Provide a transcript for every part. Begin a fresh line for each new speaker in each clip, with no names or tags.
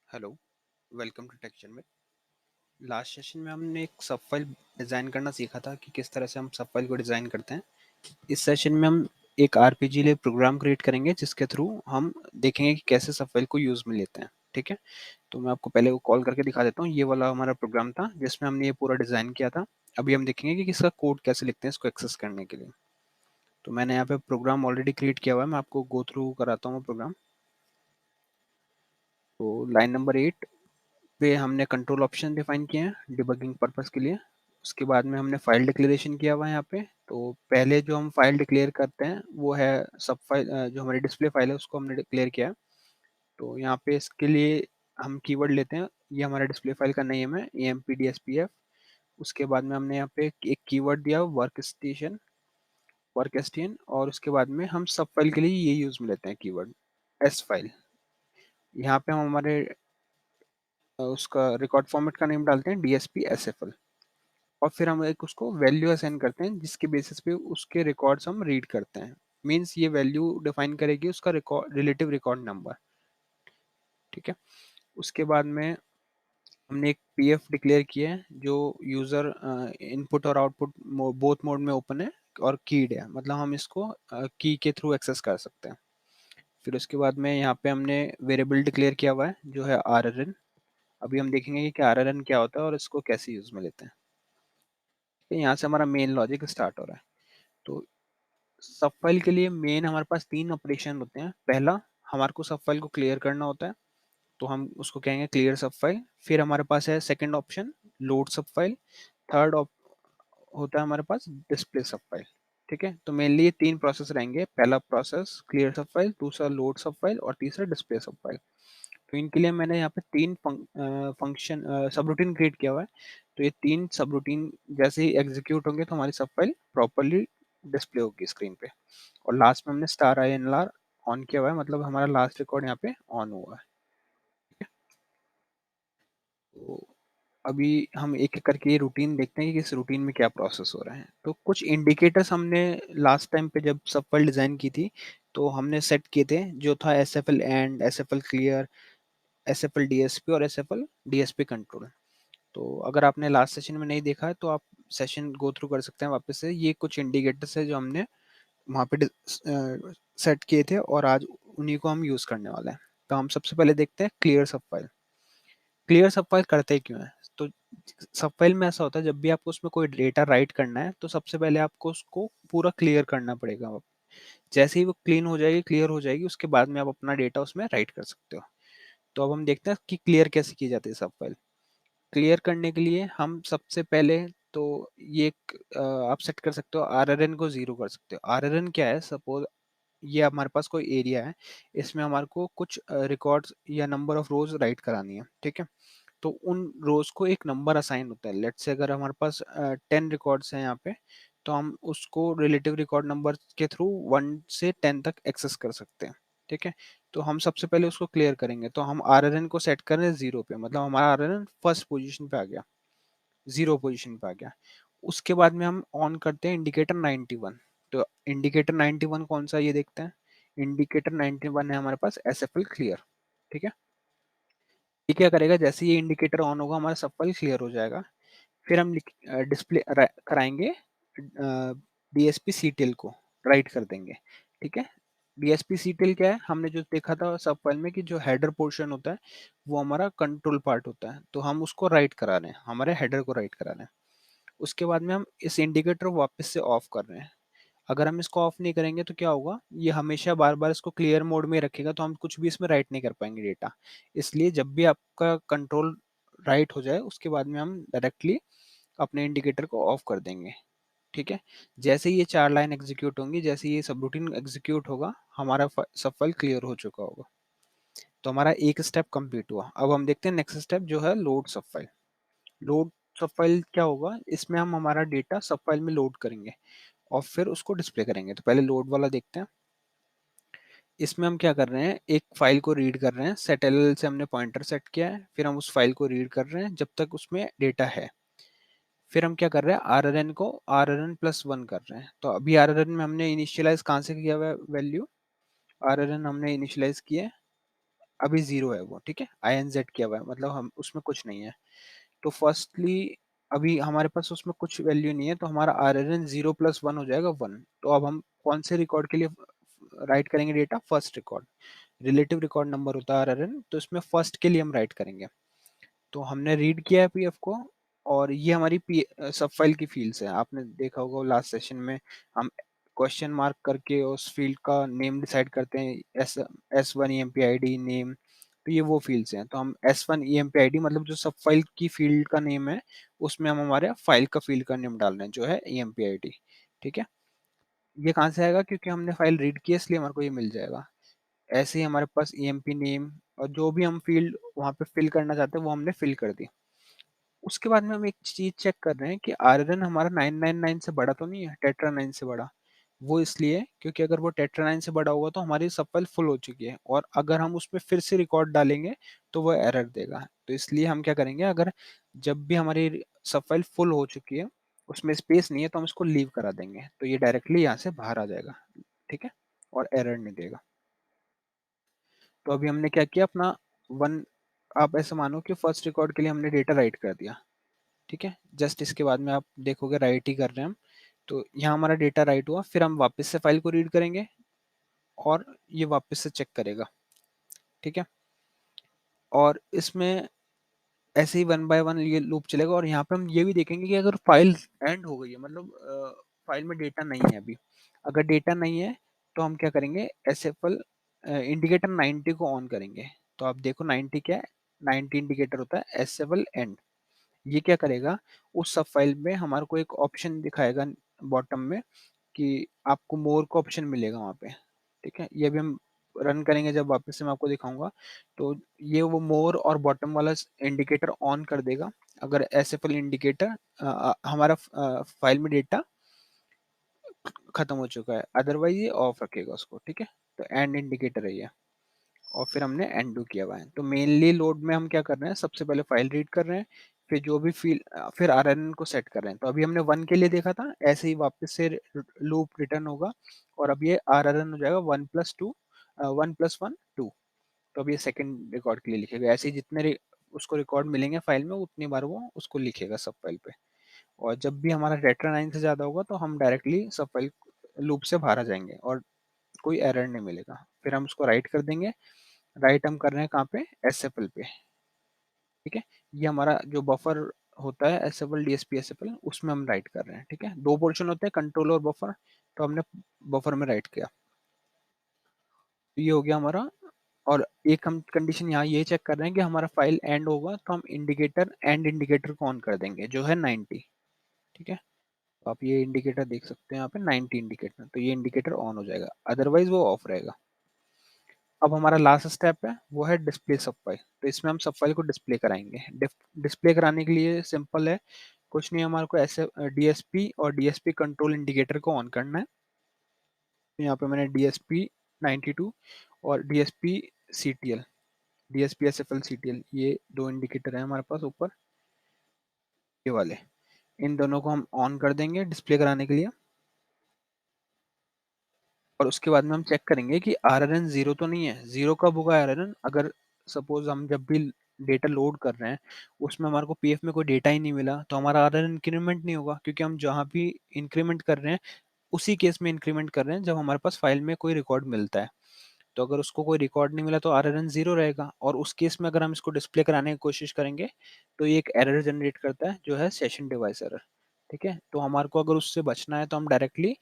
Hello, welcome to texture में। Last session में हमने एक सब फाइल डिज़ाइन करना सीखा था कि किस तरह से हम सब फाइल को डिज़ाइन करते हैं। इस सेशन में हम एक आरपीजी लिए प्रोग्राम क्रिएट करेंगे जिसके थ्रू हम देखेंगे कि कैसे सब फाइल को यूज़ में लेते हैं। ठीक है, तो मैं आपको पहले वो कॉल करके दिखा देता हूँ। ये वाला हमारा प्रोग्राम था जिसमें हमने ये पूरा डिज़ाइन किया था। अभी हम देखेंगे कि इसका कोड कैसे लिखते हैं इसको एक्सेस करने के लिए। तो मैंने यहाँ पे प्रोग्राम ऑलरेडी क्रिएट किया हुआ है, मैं आपको गो थ्रू कराता हूँ प्रोग्राम। तो लाइन नंबर 8 पे हमने कंट्रोल ऑप्शन डिफाइन किए हैं डिबगिंग पर्पस के लिए। उसके बाद में हमने फाइल डिक्लेरेशन किया हुआ है यहाँ पे। तो पहले जो हम फाइल डिक्लेयर करते हैं वो है सब फाइल, जो हमारी डिस्प्ले फाइल है उसको हमने डिक्लेयर किया है। तो यहाँ पे इसके लिए हम कीवर्ड लेते हैं। ये हमारा डिस्प्ले फाइल का नेम है empdspf। उसके बाद में हमने यहाँ पे एक कीवर्ड दिया वर्क स्टेशन और उसके बाद में हम सब फाइल के लिए ये यूज में लेते हैं कीवर्ड एस फाइल। यहाँ पे हम हमारे उसका रिकॉर्ड फॉर्मेट का नेम डालते हैं डीएसपी एसएफएल और फिर हम एक उसको वैल्यू असाइन करते हैं जिसके बेसिस पे उसके रिकॉर्ड्स हम रीड करते हैं। मींस ये वैल्यू डिफाइन करेगी उसका रिकॉर्ड रिलेटिव रिकॉर्ड नंबर। ठीक है, उसके बाद में हमने एक पीएफ डिक्लेयर किया है जो यूजर इनपुट और आउटपुट बोथ मोड में ओपन है और कीड है, मतलब हम इसको की के थ्रू एक्सेस कर सकते हैं। फिर उसके बाद में यहाँ पे हमने वेरिएबल डिक्लेयर किया हुआ है जो है आर। अभी हम देखेंगे कि आर क्या होता है और इसको कैसे यूज में लेते हैं। यहाँ से हमारा मेन लॉजिक स्टार्ट हो रहा है। तो सब फाइल के लिए मेन हमारे पास तीन ऑपरेशन होते हैं। पहला, हमारे को सब फाइल को क्लियर करना होता है, तो हम उसको कहेंगे क्लियर सब फाइल। फिर हमारे पास है सेकंड ऑप्शन लोड सब फाइल। थर्ड होता है हमारे पास डिस्प्ले सब फाइल। ठीक है, तो मेनली ये तीन प्रोसेस रहेंगे। पहला प्रोसेस क्लियर सब फाइल, दूसरा लोड सब फाइल और तीसरा डिस्प्ले सब फाइल। तो इनके लिए मैंने यहाँ पे तीन फंक्शन सब रूटीन क्रिएट किया हुआ है। तो ये तीन सब रूटीन जैसे ही एग्जीक्यूट होंगे तो हमारी सब फाइल प्रॉपरली डिस्प्ले होगी स्क्रीन पे। और लास्ट में हमने star I N R on किया हुआ है, मतलब हमारा लास्ट रिकॉर्ड यहाँ पे ऑन हुआ है। ठीक है, तो अभी हम एक एक करके ये रूटीन देखते हैं कि इस रूटीन में क्या प्रोसेस हो रहा है। तो कुछ इंडिकेटर्स हमने लास्ट टाइम पे जब सब फाइल डिजाइन की थी तो हमने सेट किए थे, जो था S F L end, S F L clear, S F L DSP और S F L DSP control. तो अगर आपने लास्ट सेशन में नहीं देखा है तो आप सेशन गो थ्रू कर सकते हैं वापस से। ये कुछ इंडिकेटर्स है जो हमने वहाँ पे सेट किए थे और आज उन्हीं को हम यूज करने वाले हैं। तो हम सबसे पहले देखते हैं क्लियर सब फाइल। क्लियर सब फाइल करते क्यों है? तो सब फाइल में ऐसा होता है जब भी आपको उसमें कोई डेटा राइट करना है तो सबसे पहले आपको उसको पूरा क्लियर करना पड़ेगा। जैसे ही वो क्लीन हो जाएगी, क्लियर हो जाएगी, उसके बाद में आप अपना डेटा उसमें राइट कर सकते हो। तो अब हम देखते हैं कि क्लियर कैसे की जाती है सब फाइल। क्लियर करने के लिए हम सबसे पहले तो ये आप सेट कर सकते हो आरआरएन को जीरो कर सकते हो। आरआरएन क्या है? सपोज ये हमारे पास कोई एरिया है, इसमें हमारे को कुछ रिकॉर्ड्स या नंबर ऑफ रोज राइट करानी है। ठीक है, तो उन रोज को एक नंबर असाइन होता है। लेट्स से अगर हमारे पास 10 रिकॉर्ड्स हैं यहाँ पे, तो हम उसको रिलेटिव रिकॉर्ड नंबर के थ्रू 1 से 10 तक एक्सेस कर सकते हैं। ठीक है, तो हम सबसे पहले उसको क्लियर करेंगे। तो हम आरआरएन को सेट करें जीरो पे, मतलब हमारा आरआरएन फर्स्ट पोजीशन पे आ गया, जीरो पोजीशन पे आ गया। उसके बाद में हम ऑन करते हैं इंडिकेटर 91। तो इंडिकेटर 91 कौन सा, ये देखते हैं। इंडिकेटर 91 है हमारे पास एस एफ एल क्लियर। ठीक है, ये क्या करेगा? जैसे ये इंडिकेटर ऑन होगा हमारा सब फाइल क्लियर हो जाएगा। फिर हम डिस्प्ले कराएंगे डीएसपी सीटीएल को, राइट कर देंगे। ठीक है, डीएसपी सीटीएल क्या है? हमने जो देखा था सब फाइल में कि जो हेडर पोर्शन होता है वो हमारा कंट्रोल पार्ट होता है, तो हम उसको राइट करा रहे हैं, हमारे हेडर को राइट करा रहे हैं। उसके बाद में हम इस इंडिकेटर को वापस से ऑफ कर रहे हैं। अगर हम इसको ऑफ नहीं करेंगे तो क्या होगा? ये हमेशा बार बार इसको क्लियर मोड में रखेगा, तो हम कुछ भी इसमें राइट नहीं कर पाएंगे डेटा। इसलिए जब भी आपका कंट्रोल राइट हो जाए उसके बाद में हम डायरेक्टली अपने इंडिकेटर को ऑफ कर देंगे। ठीक है, जैसे ही ये चार लाइन एग्जीक्यूट होंगी, जैसे ये सब रूटीन एग्जीक्यूट होगा, हमारा सब फाइल क्लियर हो चुका होगा। तो हमारा एक स्टेप कंप्लीट हुआ। अब हम देखते हैं नेक्स्ट स्टेप जो है लोड सब फाइल। लोड सब फाइल क्या होगा? इसमें हम हमारा डेटा सब फाइल में लोड करेंगे और फिर उसको डिस्प्ले करेंगे। तो पहले लोड वाला देखते हैं। इसमें हम क्या कर रहे हैं? एक फाइल को रीड कर रहे हैं। सेट एल से हमने पॉइंटर सेट किया है, फिर हम उस फाइल को रीड कर रहे हैं जब तक उसमें डेटा है। फिर हम क्या कर रहे हैं? आरआरएन को आरआरएन+1 कर रहे हैं। तो अभी आरआरएन में हमने इनिशियलाइज कहाँ से किया हुआ है वैल्यू? आरआरएन हमने इनिशियलाइज किया है अभी जीरो है वो, ठीक है, आई एन जेड किया हुआ है, मतलब हम उसमें कुछ नहीं है। तो फर्स्टली अभी हमारे पास उसमें कुछ वैल्यू नहीं है, तो हमारा R N N zero plus one हो जाएगा वन। तो अब हम कौन से रिकॉर्ड के लिए राइट करेंगे data? First record, relative record number होता है आर एन एन, तो इसमें फर्स्ट के लिए हम राइट करेंगे। तो हमने रीड किया है पीएफ को, और ये हमारी पी सब फाइल की फील्ड्स है। आपने देखा होगा लास्ट सेशन में हम क्वेश्चन मार्क करके उस फील्ड का नेम डिसाइड करते हैं, S one E M P I D name. तो ये वो फील्ड्स हैं, तो हम S one E M P I D मतलब जो सब फाइल की फील्ड का नेम है, उसमें हम हमारे फाइल का फील्ड का नेम डाल रहे हैं जो है E M P I D. ठीक है, ये कहाँ से आएगा? क्योंकि हमने फाइल रीड की है, इसलिए हमारे को ये मिल जाएगा। ऐसे ही हमारे पास ई एम पी नेम, और जो भी हम फील्ड वहाँ पे फिल करना चाहते हैं वो हमने फिल कर दी। उसके बाद में हम एक चीज चेक कर रहे हैं कि आर्यन हमारा 999 से बड़ा तो नहीं है, टेट्रा 9 से बड़ा। वो इसलिए क्योंकि अगर वो टेट्रा 9 से बड़ा होगा तो हमारी सब फाइल फुल हो चुकी है, और अगर हम उसमें फिर से रिकॉर्ड डालेंगे तो वो एरर देगा। तो इसलिए हम क्या करेंगे, अगर जब भी हमारी सब फाइल फुल हो चुकी है, उसमें स्पेस नहीं है, तो हम इसको लीव करा देंगे, तो ये डायरेक्टली यहाँ से बाहर आ जाएगा। ठीक है, और एरर नहीं देगा। तो अभी हमने क्या किया अपना वन, आप ऐसे मानो कि फर्स्ट रिकॉर्ड के लिए हमने डेटा राइट कर दिया। ठीक है, जस्ट इसके बाद में आप देखोगे राइट ही कर रहे हैं हम। तो यहाँ हमारा डेटा राइट हुआ, फिर हम वापस से फाइल को रीड करेंगे और ये वापस से चेक करेगा। ठीक है, और इसमें ऐसे ही वन बाय वन ये लूप चलेगा, और यहाँ पे हम ये भी देखेंगे कि अगर फाइल एंड हो गई है, मतलब फाइल में डेटा नहीं है अभी, अगर डेटा नहीं है तो हम क्या करेंगे, एस एफ एल इंडिकेटर 90 को ऑन करेंगे। तो आप देखो 90 क्या है, 90 इंडिकेटर होता है एस एफ एल एंड। ये क्या करेगा, उस सब फाइल में हमारे को एक ऑप्शन दिखाएगा बॉटम में, कि आपको मोर का ऑप्शन मिलेगा वहाँ पे। ठीक है, ये भी हम रन करेंगे जब वापस से मैं आपको दिखाऊंगा। तो ये वो मोर और बॉटम वाला इंडिकेटर ऑन कर देगा अगर एस एफ एल इंडिकेटर हमारा फाइल में डेटा खत्म हो चुका है, अदरवाइज ये ऑफ रखेगा उसको। ठीक है, तो एंड इंडिकेटर है ये, और फिर हमने एंडू किया हुआ है। तो मेनली लोड में हम क्या कर रहे हैं, सबसे पहले फाइल रीड कर रहे हैं, फिर जो भी फील फिर आरएनएन को सेट कर रहे हैं। तो अभी हमने वन के लिए देखा था, ऐसे ही वापस से लूप रिटर्न होगा, और अब ये आरएनएन हो जाएगा one plus two, one plus one two. तो अब ये सेकेंड रिकॉर्ड के लिए लिखेगा, ऐसे ही जितने उसको रिकॉर्ड मिलेंगे फाइल में उतनी बार वो उसको लिखेगा सब फाइल पे। और जब भी हमारा डेटा 9 से ज़्यादा होगा तो हम डायरेक्टली सब फाइल लूप से बाहर आ जाएंगे और कोई एरर नहीं मिलेगा। फिर हम उसको राइट कर देंगे। राइट हम कर रहे हैं कहाँ पे, एस एफ एल पे। ठीक है, ये हमारा जो बफर होता है S F L D S P S F L, उसमें हम राइट कर रहे हैं। ठीक है, दो पोर्शन होते हैं, कंट्रोल और बफर, तो हमने बफर में राइट किया। तो ये हो गया हमारा। और एक हम कंडीशन यहाँ ये चेक कर रहे हैं कि हमारा फाइल एंड होगा तो हम इंडिकेटर एंड इंडिकेटर को ऑन कर देंगे जो है 90। ठीक है, तो आप ये इंडिकेटर देख सकते हैं यहाँ पे 90 इंडिकेटर, तो ये इंडिकेटर ऑन हो जाएगा, अदरवाइज वो ऑफ रहेगा। अब हमारा लास्ट स्टेप है वो है डिस्प्ले सब फाइल। तो इसमें हम सब फाइल को डिस्प्ले कराएंगे। डिस्प्ले कराने के लिए सिंपल है, कुछ नहीं, हमारे को ऐसे डीएसपी और डीएसपी कंट्रोल इंडिकेटर को ऑन करना है। तो यहाँ पे मैंने डीएसपी 92 और DSP CTL, DSP SFL CTL, ये दो इंडिकेटर है हमारे पास ऊपर, ये वाले, इन दोनों को हम ऑन कर देंगे डिस्प्ले कराने के लिए। और उसके बाद में हम चेक करेंगे कि आर एन एन जीरो तो नहीं है। जीरो कब होगा आर एन एन, अगर सपोज हम जब भी डेटा लोड कर रहे हैं उसमें हमारे को पीएफ में कोई डेटा ही नहीं मिला, तो हमारा आर एन एन इंक्रीमेंट नहीं होगा, क्योंकि हम जहाँ भी इंक्रीमेंट कर रहे हैं उसी केस में इंक्रीमेंट कर रहे हैं जब हमारे पास फाइल में कोई रिकॉर्ड मिलता है। तो अगर उसको कोई रिकॉर्ड नहीं मिला तो आर एन एन जीरो रहेगा, और उस केस में अगर हम इसको डिस्प्ले कराने की कोशिश करेंगे तो ये एक एरर जनरेट करता है जो है सेशन डिवाइस एरर। ठीक है, तो हमारे को अगर उससे बचना है तो हम डायरेक्टली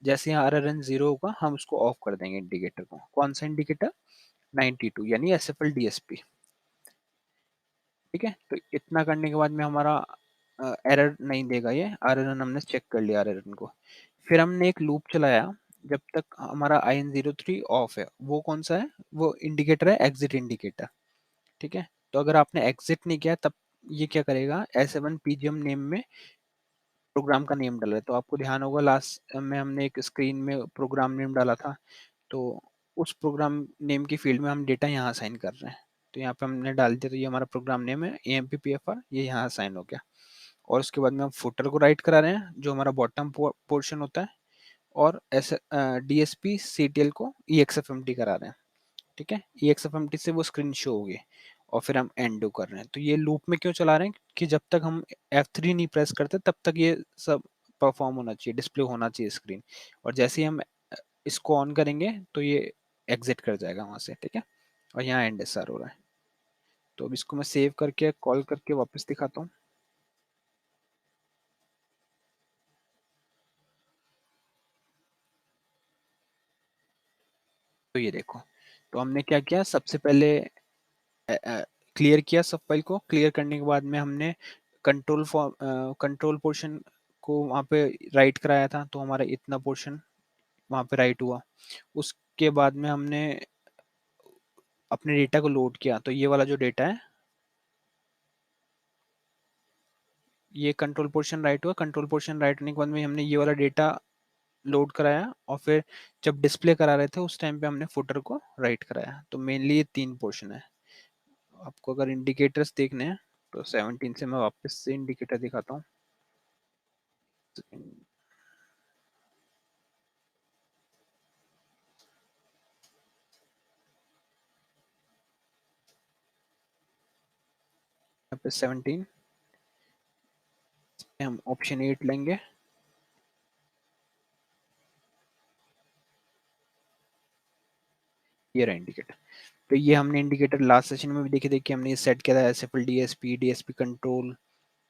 जैसे यहाँ आर एन एन जीरो होगा हम उसको ऑफ कर देंगे इंडिकेटर को। कौन सा इंडिकेटर, 92 यानी S F L D S P. ठीक है, तो इतना करने के बाद में हमारा एरर नहीं देगा ये, आर एन एन हमने चेक कर लिया आर एन एन को। फिर हमने एक लूप चलाया जब तक हमारा I N zero three off है। वो कौन सा है, वो इंडिकेटर है एग्जिट इंडिकेटर। ठीक है, तो अगर आपने एग्जिट नहीं किया तब ये क्या करेगा, एस एवन पीजीएम नेम में प्रोग्राम का नेम डाला है। तो आपको ध्यान होगा लास्ट में हमने एक स्क्रीन में प्रोग्राम नेम डाला था, तो उस प्रोग्राम नेम की फील्ड में हम डेटा यहाँ असाइन कर रहे हैं। तो यहाँ पे हमने डाल दिया, तो ये हमारा प्रोग्राम नेम है A M P P F R, ये यहाँ असाइन हो गया। और उसके बाद में हम फुटर को राइट करा रहे हैं जो हमारा बॉटम पोर्शन होता है, और S D S P C T L को E X F M T करा रहे हैं। ठीक है, EXFMT से वो स्क्रीन शो होगी और फिर हम एंडो कर रहे हैं। तो ये लूप में क्यों चला रहे हैं कि जब तक हम F3 नहीं प्रेस करते तब तक ये सब परफॉर्म होना चाहिए, डिस्प्ले होना चाहिए स्क्रीन, और जैसे ही हम इसको ऑन करेंगे तो ये एग्जिट कर जाएगा वहां से। ठीक है, और यहाँ एंड SR हो रहा है। तो अब इसको मैं सेव करके कॉल करके वापस दिखाता हूँ। तो ये देखो, तो हमने क्या किया, सबसे पहले क्लियर किया सब फाइल को। क्लियर करने के बाद में हमने कंट्रोल पोर्शन को वहाँ पे राइट कराया था, तो हमारा इतना पोर्शन वहाँ पे राइट हुआ। उसके बाद में हमने अपने डेटा को लोड किया, तो ये वाला जो डेटा है, ये कंट्रोल पोर्शन राइट हुआ। कंट्रोल पोर्शन राइट होने के बाद में हमने ये वाला डेटा लोड कराया, और फिर जब डिस्प्ले करा रहे थे उस टाइम पे हमने फुटर को राइट कराया। तो मेनली ये 3 पोर्शन है। आपको अगर इंडिकेटर्स देखने हैं तो 17 से मैं वापस से इंडिकेटर दिखाता हूँ। यहाँ पे 17 पे हम ऑप्शन 8 लेंगे। ये रहा इंडिकेटर। तो ये हमने इंडिकेटर लास्ट सेशन में भी देखे थे कि हमने ये सेट किया था, SFL DSP, DSP control,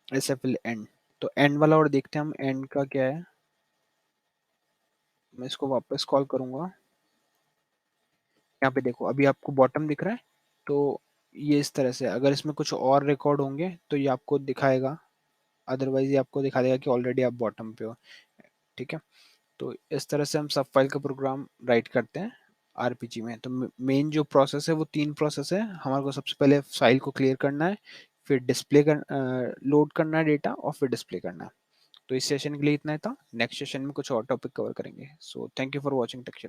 SFL and. तो एंड वाला और देखते हैं हम एंड का क्या है। मैं इसको वापस कॉल करूंगा। यहाँ पे देखो, अभी आपको बॉटम दिख रहा है। तो ये इस तरह से अगर इसमें कुछ और रिकॉर्ड होंगे तो ये आपको दिखाएगा, अदरवाइज ये आपको दिखा देगा कि ऑलरेडी आप बॉटम पे हो। ठीक है, तो इस तरह से हम सब फाइल का प्रोग्राम राइट करते हैं आरपीजी में। तो मेन जो प्रोसेस है वो 3 प्रोसेस है। हमारे को सबसे पहले फाइल को क्लियर करना है, फिर डिस्प्ले कर लोड करना है डेटा, और फिर डिस्प्ले करना है। तो इस सेशन के लिए इतना ही था। नेक्स्ट सेशन में कुछ और टॉपिक कवर करेंगे। So thank you for watching texture.